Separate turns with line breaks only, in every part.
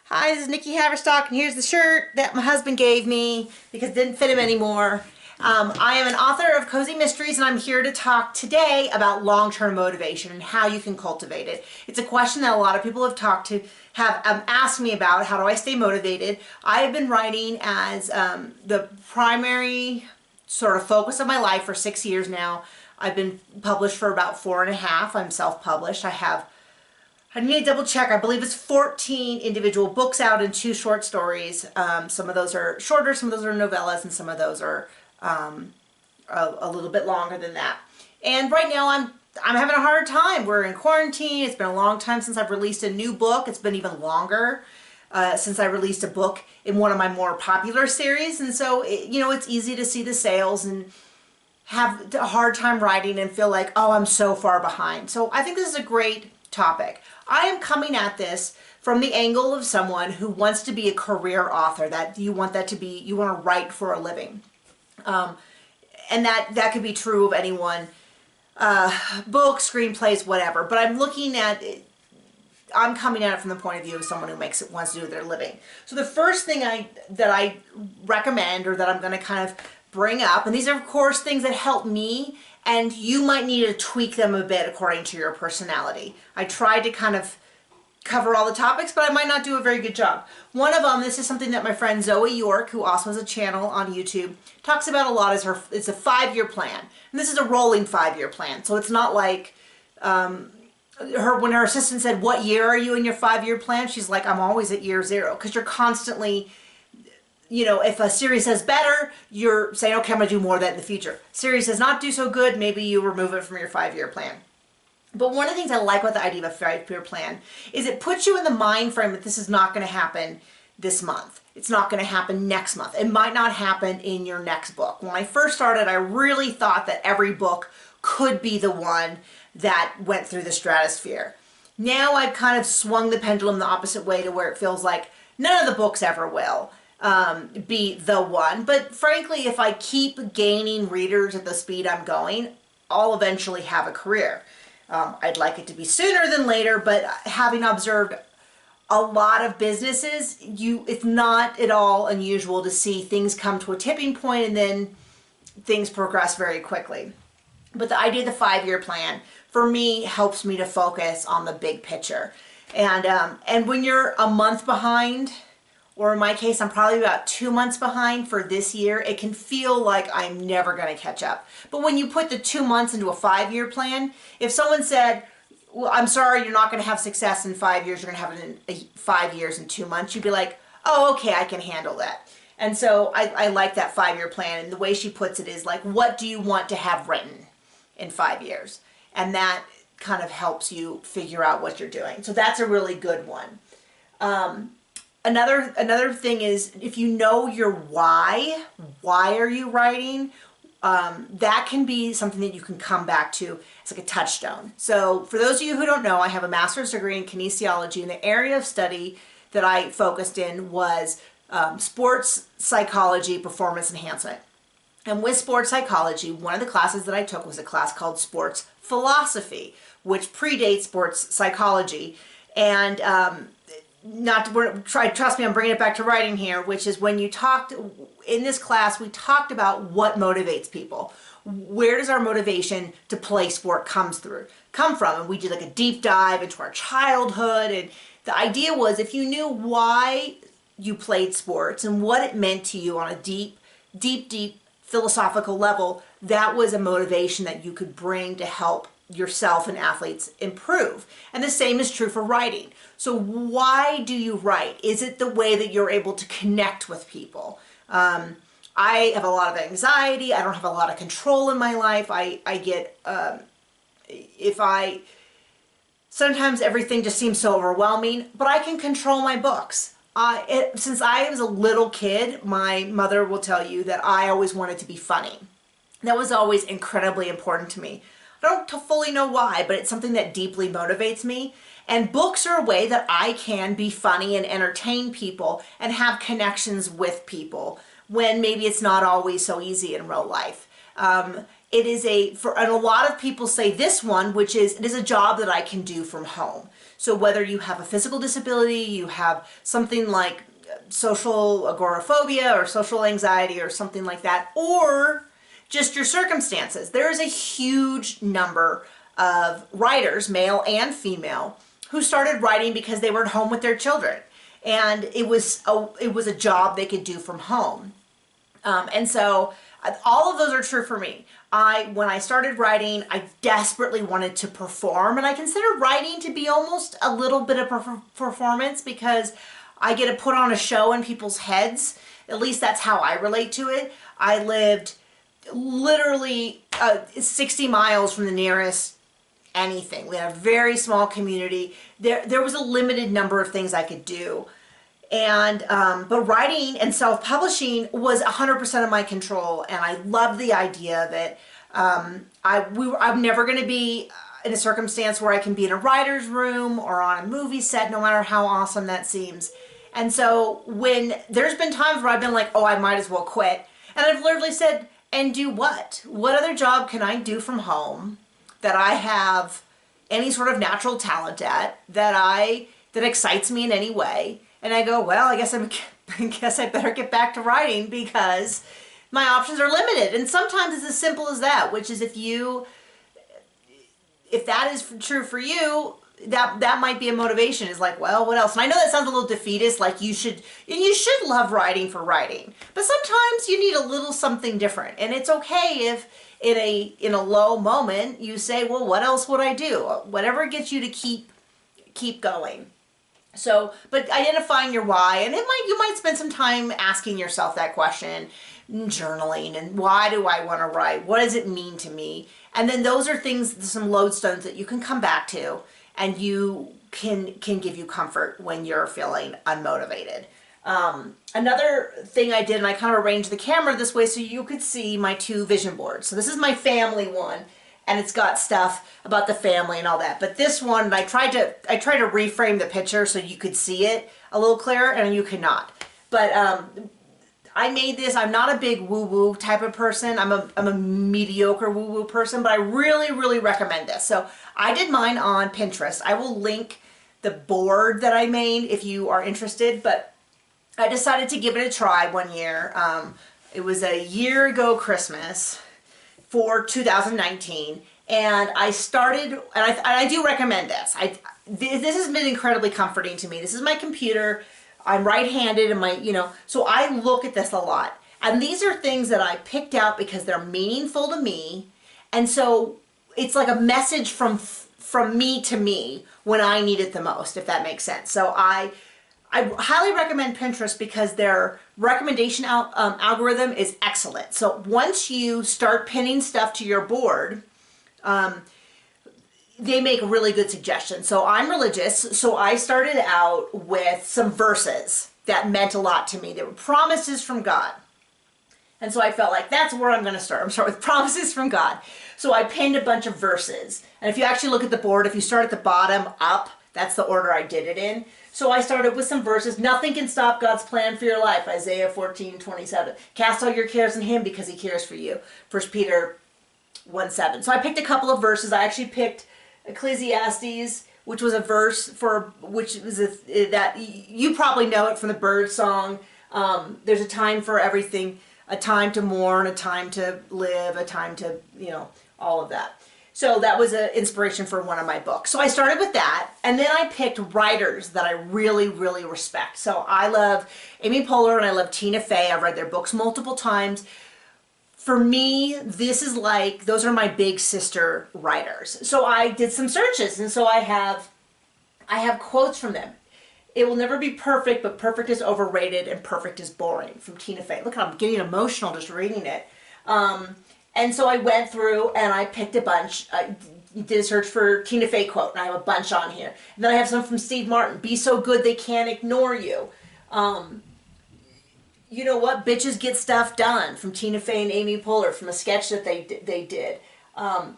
Hi, this is Nikki Haverstock, and here's the shirt that my husband gave me because it didn't fit him anymore. I am an author of Cozy Mysteries, and I'm here to talk today about long-term motivation and how you can cultivate it. It's a question that a lot of people have asked me about. How do I stay motivated? I have been writing as the primary sort of focus of my life for 6 years now. I've been published for about 4.5. I'm self-published. I need to double check. I believe it's 14 individual books out and 2 short stories. Some of those are shorter, some of those are novellas, and some of those are a little bit longer than that. And right now I'm having a hard time. We're in quarantine. It's been a long time since I've released a new book. It's been even longer since I released a book in one of my more popular series. And so, it's easy to see the sales and have a hard time writing and feel like, oh, I'm so far behind. So I think this is a great topic. I am coming at this from the angle of someone who wants to be a career author, that you want to write for a living. And that could be true of anyone, books, screenplays, whatever. But I'm coming at it from the point of view of someone who wants to do their living. So the first thing that I recommend, or that I'm going to kind of bring up, and these are of course things that help me, and you might need to tweak them a bit according to your personality. I tried to kind of cover all the topics, but I might not do a very good job. One of them, this is something that my friend Zoe York, who also has a channel on YouTube, talks about a lot, it's a 5-year plan. And this is a rolling 5-year plan. So it's not like when her assistant said, "What year are you in your 5-year plan?" She's like, "I'm always at year 0." Because you're constantly, if a series says better, you're saying, okay, I'm going to do more of that in the future. Series does not do so good, maybe you remove it from your 5-year plan. But one of the things I like about the idea of a 5-year plan is it puts you in the mind frame that this is not going to happen this month. It's not going to happen next month. It might not happen in your next book. When I first started, I really thought that every book could be the one that went through the stratosphere. Now I've kind of swung the pendulum the opposite way to where it feels like none of the books ever will be the one. But frankly, if I keep gaining readers at the speed I'm going, I'll eventually have a career. I'd like it to be sooner than later, but having observed a lot of businesses, it's not at all unusual to see things come to a tipping point and then things progress very quickly. But the idea of the 5-year plan, for me, helps me to focus on the big picture. And when you're a month behind, or in my case, I'm probably about 2 months behind for this year, it can feel like I'm never going to catch up. But when you put the 2 months into a 5-year plan, if someone said, "Well, I'm sorry, you're not going to have success in 5 years, you're going to have it in 5 years and 2 months," you'd be like, "Oh, okay, I can handle that." And so I like that 5-year plan. And the way she puts it is like, what do you want to have written in 5 years? And that kind of helps you figure out what you're doing. So that's a really good one. Another thing is, if you know your why are you writing, that can be something that you can come back to. It's like a touchstone. So for those of you who don't know, I have a master's degree in kinesiology, and the area of study that I focused in was sports psychology, performance enhancement. And with sports psychology, one of the classes that I took was a class called sports philosophy, which predates sports psychology. And trust me, I'm bringing it back to writing here, which is when in this class, we talked about what motivates people. Where does our motivation to play sport come from? And we did like a deep dive into our childhood. And the idea was, if you knew why you played sports and what it meant to you on a deep philosophical level, that was a motivation that you could bring to help yourself and athletes improve. And the same is true for writing. So why do you write? Is it the way that you're able to connect with people? I have a lot of anxiety. I don't have a lot of control in my life. Sometimes everything just seems so overwhelming, but I can control my books. Since I was a little kid, my mother will tell you that I always wanted to be funny. That was always incredibly important to me. I don't fully know why, but it's something that deeply motivates me. And books are a way that I can be funny and entertain people and have connections with people when maybe it's not always so easy in real life. It is and a lot of people say this one, which is, it is a job that I can do from home. So whether you have a physical disability, you have something like social agoraphobia or social anxiety or something like that, or just your circumstances. There is a huge number of writers, male and female, who started writing because they were at home with their children, and it was a job they could do from home. And so all of those are true for me. When I started writing, I desperately wanted to perform, and I consider writing to be almost a little bit of performance, because I get to put on a show in people's heads. At least that's how I relate to it. I lived literally 60 miles from the nearest anything. We had a very small community. There was a limited number of things I could do. And but writing and self-publishing was 100% of my control, and I loved the idea of it. I'm never going to be in a circumstance where I can be in a writer's room or on a movie set, no matter how awesome that seems. And so when there's been times where I've been like, oh, I might as well quit. And I've literally said, and do what? What other job can I do from home that I have any sort of natural talent at, that excites me in any way? And I go, well, I guess I better get back to writing, because my options are limited. And sometimes it's as simple as that, which is if that is true for you, that might be a motivation. Is like, well, what else? And I know that sounds a little defeatist, like you should love writing for writing, but sometimes you need a little something different. And it's okay if in a low moment you say, well, what else would I do? Whatever gets you to keep going. So, but identifying your why, and you might spend some time asking yourself that question, journaling, and why do I want to write? What does it mean to me? And then those are things, some lodestones that you can come back to, and you can give you comfort when you're feeling unmotivated. Another thing I did, and I kind of arranged the camera this way so you could see my 2 vision boards. So this is my family one, and it's got stuff about the family and all that. But this one, I tried to reframe the picture so you could see it a little clearer, and you could not. But I made this. I'm not a big woo-woo type of person. I'm a mediocre woo-woo person, but I really, really recommend this. So I did mine on Pinterest. I will link the board that I made if you are interested, but I decided to give it a try one year. It was a year ago Christmas for 2019, and I started, and I do recommend this. This has been incredibly comforting to me. This is my computer. I'm right-handed, and so I look at this a lot. And these are things that I picked out because they're meaningful to me, and so it's like a message from me to me when I need it the most, if that makes sense. So I highly recommend Pinterest because their recommendation algorithm is excellent. So once you start pinning stuff to your board, they make really good suggestions. So I'm religious, so I started out with some verses that meant a lot to me. They were promises from God. And so I felt like that's where I'm going to start. I'm starting with promises from God. So I pinned a bunch of verses. And if you actually look at the board, if you start at the bottom up, that's the order I did it in. So I started with some verses. Nothing can stop God's plan for your life. Isaiah 14:27. Cast all your cares on him because he cares for you. 1 Peter 1:7. So I picked a couple of verses. I actually picked Ecclesiastes, which was a verse that you probably know it from the bird song. There's a time for everything, a time to mourn, a time to live, a time to, all of that. So that was an inspiration for one of my books. So I started with that, and then I picked writers that I really, really respect. So I love Amy Poehler and I love Tina Fey. I've read their books multiple times. For me, those are my big sister writers. So I did some searches, and so I have quotes from them. It will never be perfect, but perfect is overrated and perfect is boring, from Tina Fey. Look, I'm getting emotional just reading it. And so I went through and I picked a bunch. I did a search for Tina Fey quote, and I have a bunch on here. And then I have some from Steve Martin. Be so good they can't ignore you. You know what? Bitches get stuff done, from Tina Fey and Amy Poehler, from a sketch that they did.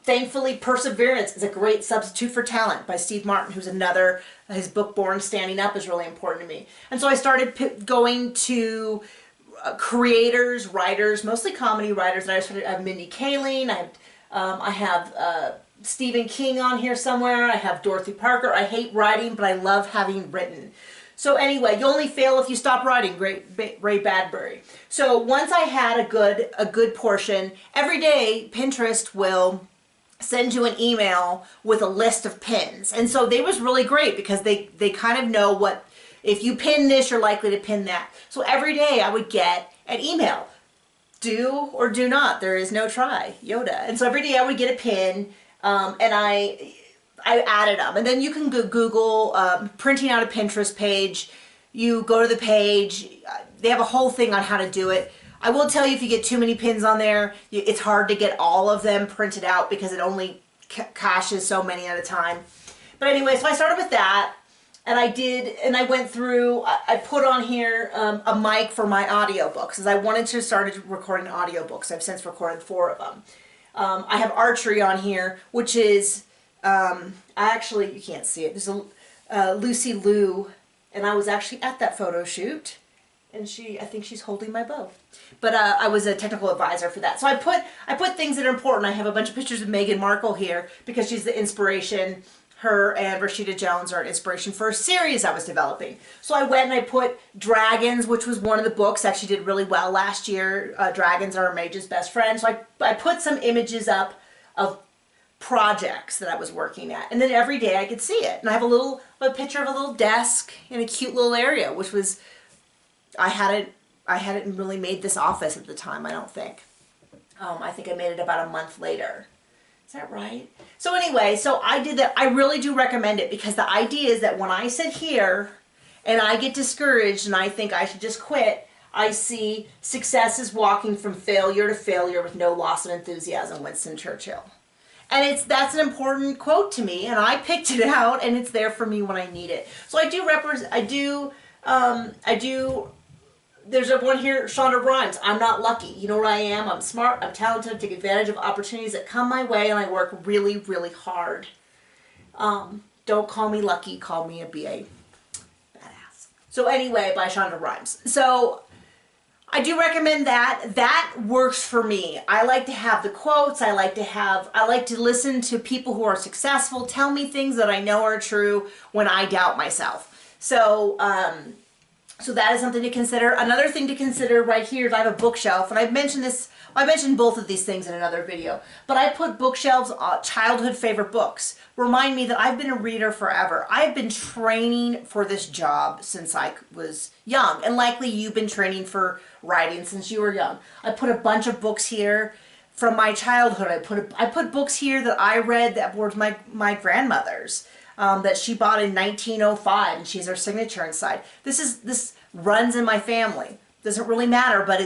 Thankfully, perseverance is a great substitute for talent, by Steve Martin, who's his book Born Standing Up is really important to me. And so I started going to creators, writers, mostly comedy writers. And I have Mindy Kaling. I have Stephen King on here somewhere. I have Dorothy Parker. I hate writing, but I love having written. So anyway, you only fail if you stop writing, Ray Bradbury. So once I had a good portion, every day Pinterest will send you an email with a list of pins. And so they was really great because they kind of know what, if you pin this, you're likely to pin that. So every day I would get an email. Do or do not. There is no try. Yoda. And so every day I would get a pin, and I added them. And then you can Google printing out a Pinterest page. You go to the page. They have a whole thing on how to do it. I will tell you, if you get too many pins on there, it's hard to get all of them printed out because it only caches so many at a time. But anyway, so I started with that, and I went through, I put on here a mic for my audiobooks, because I wanted to start recording audiobooks. I've since recorded 4 of them. I have archery on here, which is, actually, you can't see it. There's a Lucy Liu, and I was actually at that photo shoot. And I think she's holding my bow. But I was a technical advisor for that. So I put things that are important. I have a bunch of pictures of Meghan Markle here because she's the inspiration. Her and Rashida Jones are an inspiration for a series I was developing. So I went and I put Dragons, which was one of the books, actually did really well last year. Dragons are a mage's best friend. So I put some images up of projects that I was working at. And then every day I could see it. And I have a picture of a little desk in a cute little area, which was, I hadn't really made this office at the time, I don't think. I think I made it about a month later. Is that right? So anyway, so I did that. I really do recommend it because the idea is that when I sit here and I get discouraged and I think I should just quit, I see success is walking from failure to failure with no loss of enthusiasm, Winston Churchill. And that's an important quote to me, and I picked it out, and it's there for me when I need it. So there's one here, Shonda Rhimes. I'm not lucky. You know what I am? I'm smart, I'm talented, I take advantage of opportunities that come my way, and I work really, really hard. Don't call me lucky, call me a BA. Badass. So anyway, by Shonda Rhimes. So I do recommend that. That works for me. I like to have the quotes. I like to listen to people who are successful tell me things that I know are true when I doubt myself. So, so that is something to consider. Another thing to consider right here is I have a bookshelf, and I've mentioned this, I mentioned both of these things in another video, but I put bookshelves, childhood favorite books. Remind me that I've been a reader forever. I've been training for this job since I was young, and likely you've been training for writing since you were young. I put a bunch of books here from my childhood. I put books here that I read that were my grandmother's. That she bought in 1905, and she has her signature inside. This runs in my family. Doesn't really matter, but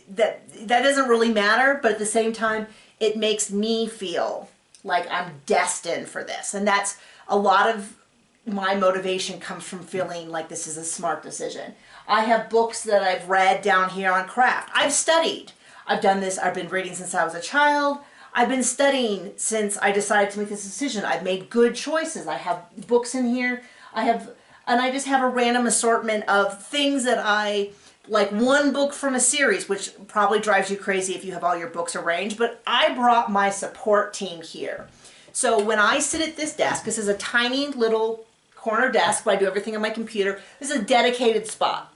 that doesn't really matter, but at the same time, it makes me feel like I'm destined for this. And that's a lot of my motivation comes from feeling like this is a smart decision. I have books that I've read down here on craft. I've studied. I've done this. I've been reading since I was a child. I've been studying since I decided to make this decision. I've made good choices. I have books in here. And I just have a random assortment of things that I, like one book from a series, which probably drives you crazy if you have all your books arranged, but I brought my support team here. So when I sit at this desk, this is a tiny little corner desk where I do everything on my computer. This is a dedicated spot.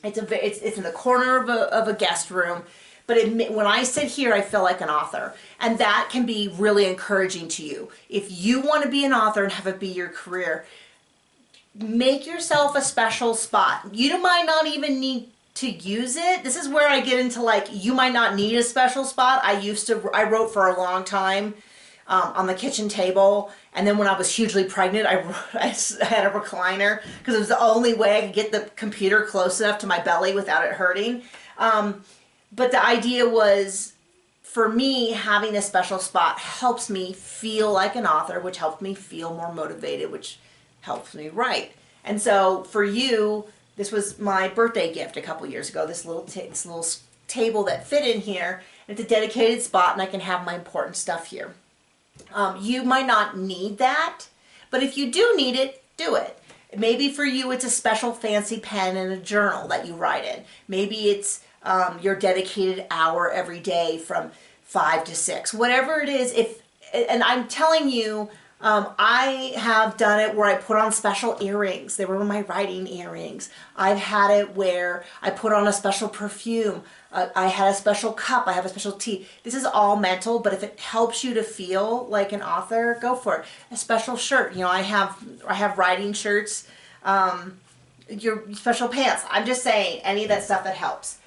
It's in the corner of a guest room. But when I sit here, I feel like an author. And that can be really encouraging to you. If you want to be an author and have it be your career, make yourself a special spot. You might not even need to use it. This is where I get into, like, you might not need a special spot. I wrote for a long time on the kitchen table. And then when I was hugely pregnant, I had a recliner because it was the only way I could get the computer close enough to my belly without it hurting. But the idea was, for me, having a special spot helps me feel like an author, which helps me feel more motivated, which helps me write. And so for you, this was my birthday gift a couple years ago, this little table that fit in here. It's a dedicated spot, and I can have my important stuff here. You might not need that, but if you do need it, do it. Maybe for you, it's a special fancy pen and a journal that you write in. Maybe it's your dedicated hour every day from 5 to 6. Whatever it is, and I'm telling you, I have done it where I put on special earrings. They were my writing earrings. I've had it where I put on a special perfume. I had a special cup. I have a special tea. This is all mental, but if it helps you to feel like an author, go for it. A special shirt. You know, I have writing shirts. Your special pants. I'm just saying, any of that stuff that helps.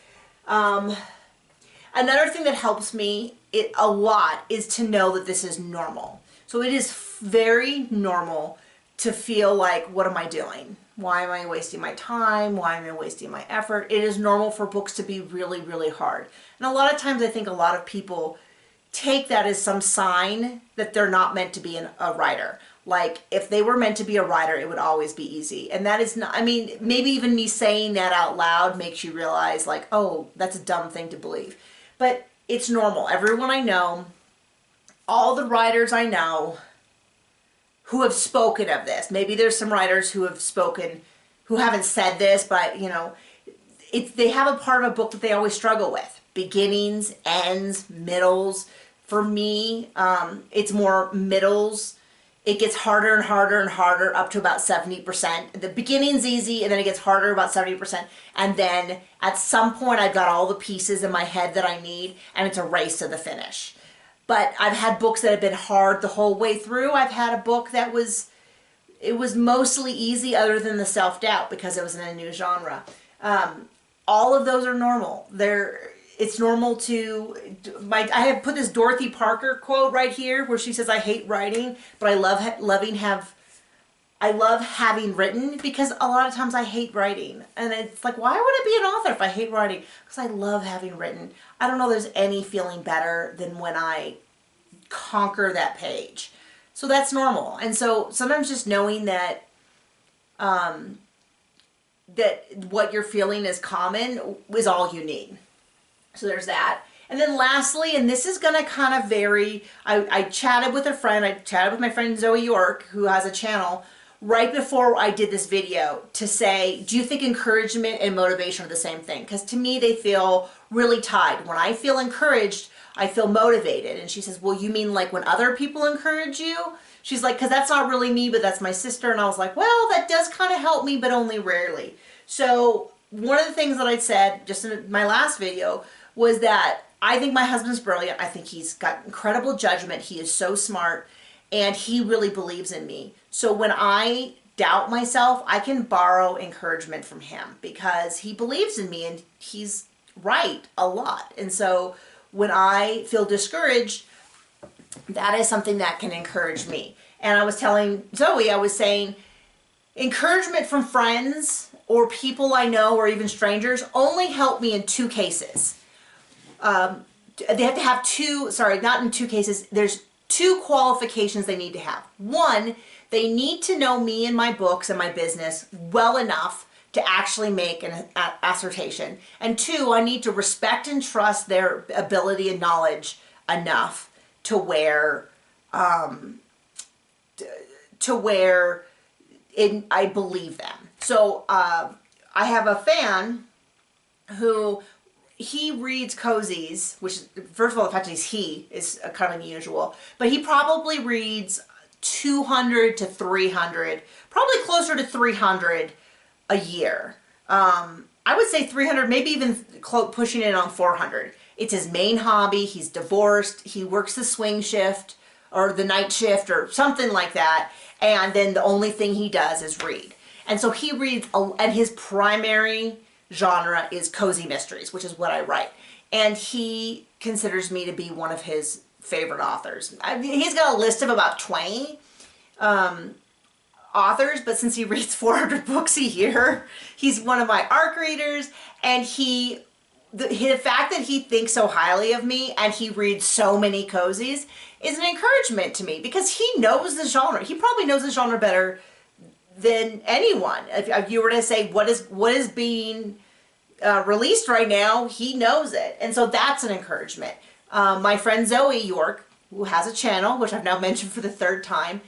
Another thing that helps me a lot is to know that this is normal. So it is very normal to feel like, what am I doing? Why am I wasting my time? Why am I wasting my effort? It is normal for books to be really, really hard. And a lot of times I think a lot of people take that as some sign that they're not meant to be a writer. Like, if they were meant to be a writer, it would always be easy. And that is not, I mean, maybe even me saying that out loud makes you realize, like, oh, that's a dumb thing to believe. But it's normal. Everyone I know, all the writers I know who have spoken of this, maybe there's some writers who have spoken, who haven't said this, but, you know, they have a part of a book that they always struggle with. Beginnings, ends, middles. For me, it's more middles. It gets harder and harder and harder up to about 70%. The beginning's easy, and then it gets harder about 70%. And then at some point, I've got all the pieces in my head that I need, and it's a race to the finish. But I've had books that have been hard the whole way through. I've had a book that was mostly easy other than the self-doubt because it was in a new genre. All of those are normal. It's normal to, I have put this Dorothy Parker quote right here where she says, I hate writing, but I love having written, because a lot of times I hate writing. And it's like, why would I be an author if I hate writing? Because I love having written. I don't know there's any feeling better than when I conquer that page. So that's normal. And so sometimes just knowing that that what you're feeling is common is all you need. So there's that. And then lastly, and this is going to kind of vary, I chatted with a friend, I chatted with my friend Zoe York, who has a channel, right before I did this video to say, do you think encouragement and motivation are the same thing? Because to me, they feel really tied. When I feel encouraged, I feel motivated. And she says, well, you mean like when other people encourage you? She's like, because that's not really me, but that's my sister. And I was like, well, that does kind of help me, but only rarely. So one of the things that I said just in my last video was that I think my husband's brilliant. I think he's got incredible judgment. He is so smart, and he really believes in me. So when I doubt myself, I can borrow encouragement from him because he believes in me, and he's right a lot. And so when I feel discouraged, that is something that can encourage me. And I was telling Zoe, I was saying, encouragement from friends or people I know or even strangers only help me in two cases. They have to have not in two cases, there's two qualifications they need to have. One, they need to know me and my books and my business well enough to actually make an assertion. And two, I need to respect and trust their ability and knowledge enough to where I believe them. So I have a fan who, he reads cozies, which, first of all, the fact that he is kind of unusual, but he probably reads 200 to 300, probably closer to 300 a year. I would say 300, maybe even pushing it on 400. It's his main hobby. He's divorced. He works the swing shift or the night shift or something like that. And then the only thing he does is read. And so he reads, and his primary genre is cozy mysteries, which is what I write. And he considers me to be one of his favorite authors. He's got a list of about 20 authors, but since he reads 400 books a year, he's one of my ARC readers. And the fact that he thinks so highly of me and he reads so many cozies is an encouragement to me because he knows the genre. He probably knows the genre better than anyone. If you were to say what is being released right now, he knows it. And so that's an encouragement. My friend Zoe York, who has a channel, which I've now mentioned for the third time,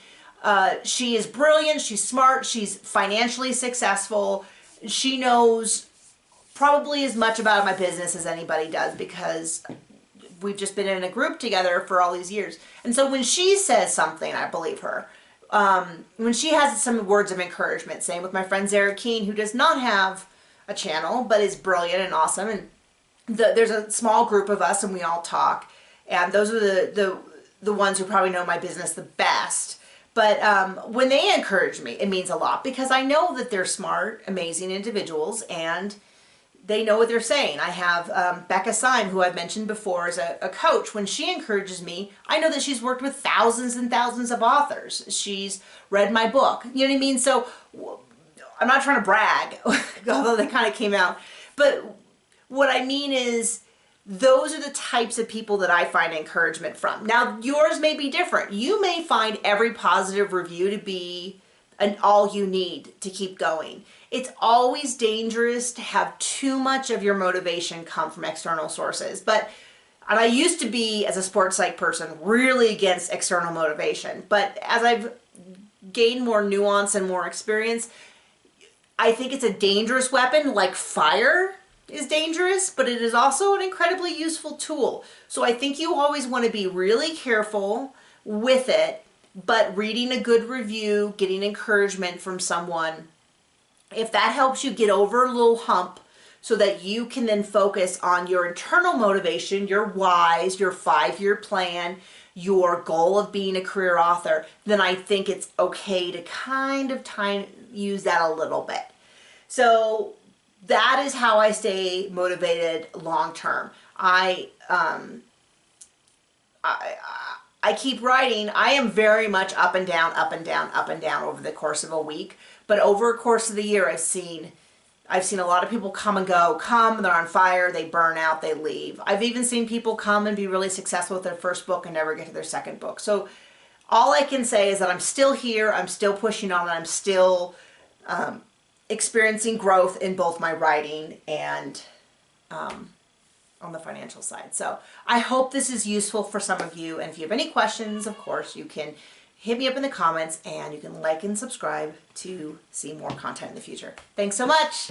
she is brilliant, she's smart, she's financially successful. She knows probably as much about my business as anybody does because we've just been in a group together for all these years. And so when she says something, I believe her. When she has some words of encouragement, same with my friend Zara Keene, who does not have a channel, but is brilliant and awesome. And there's a small group of us and we all talk. And those are the ones who probably know my business the best. But when they encourage me, it means a lot because I know that they're smart, amazing individuals and they know what they're saying. I have Becca Syme, who I've mentioned before, as a coach. When she encourages me, I know that she's worked with thousands and thousands of authors. She's read my book. You know what I mean? So I'm not trying to brag, although they kind of came out. But what I mean is those are the types of people that I find encouragement from. Now, yours may be different. You may find every positive review to be all you need to keep going. It's always dangerous to have too much of your motivation come from external sources. And I used to be, as a sports psych person, really against external motivation. But as I've gained more nuance and more experience, I think it's a dangerous weapon, like fire is dangerous, but it is also an incredibly useful tool. So I think you always want to be really careful with it, but reading a good review, getting encouragement from someone, if that helps you get over a little hump so that you can then focus on your internal motivation, your whys, your 5-year plan, your goal of being a career author, then I think it's okay to kind of use that a little bit. So that is how I stay motivated long term. I keep writing. I am very much up and down, up and down, up and down over the course of a week. But over a course of the year, I've seen a lot of people come and go. They're on fire, they burn out, they leave. I've even seen people come and be really successful with their first book and never get to their second book. So all I can say is that I'm still here, I'm still pushing on, and I'm still experiencing growth in both my writing and on the financial side. So I hope this is useful for some of you. And if you have any questions, of course, you can hit me up in the comments and you can like and subscribe to see more content in the future. Thanks so much.